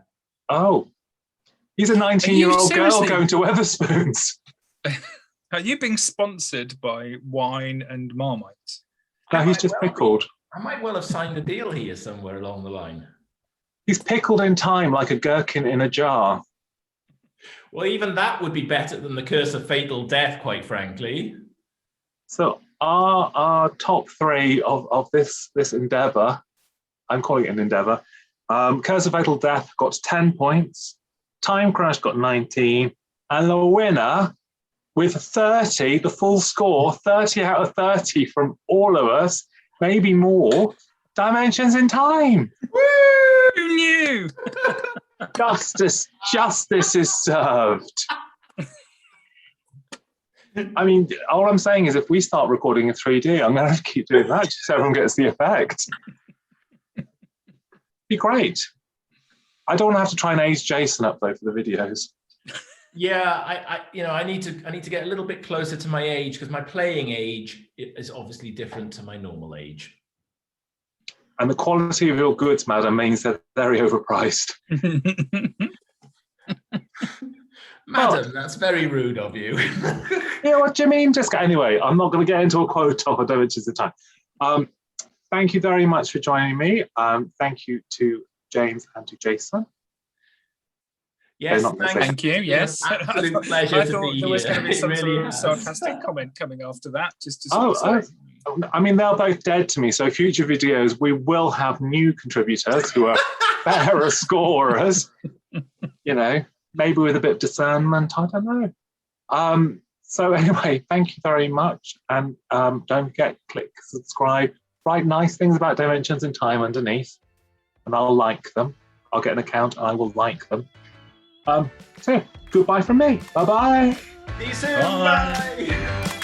Oh. He's a 19-year-old girl going to Weatherspoons. Are you being sponsored by wine and Marmite? No, he's just pickled. I might well have signed a deal here somewhere along the line. He's pickled in time like a gherkin in a jar. Well, even that would be better than the curse of fatal death, quite frankly. So our top three of this endeavor, I'm calling it an endeavor. Curse of Fatal Death got 10 points. Time Crash got 19. And the winner with 30, the full score, 30 out of 30 from all of us, maybe more, Dimensions in Time. Woo! Who knew? Justice is served. I mean, all I'm saying is if we start recording in 3D, I'm going to have to keep doing that just so everyone gets the effect. Be great. I don't want to have to try and age Jason up though for the videos. Yeah, I need to get a little bit closer to my age because my playing age is obviously different to my normal age. And the quality of your goods, madam, means they're very overpriced. Madam, that's very rude of you. Yeah, what do you mean? Anyway, I'm not going to get into a quote of Dimensions in Time. Thank you very much for joining me. Thank you to James and to Jason. Yes, thank you. Yes, absolute pleasure. I thought there was going to be some sort of sarcastic comment coming after that. Just to I mean, they're both dead to me. So future videos, we will have new contributors who are better scorers. You know, maybe with a bit of discernment. I don't know. So anyway, thank you very much, and don't forget, click subscribe. Write nice things about Dimensions in Time underneath, and I'll like them. I'll get an account and I will like them. So goodbye from me. Bye bye. See you soon. Bye.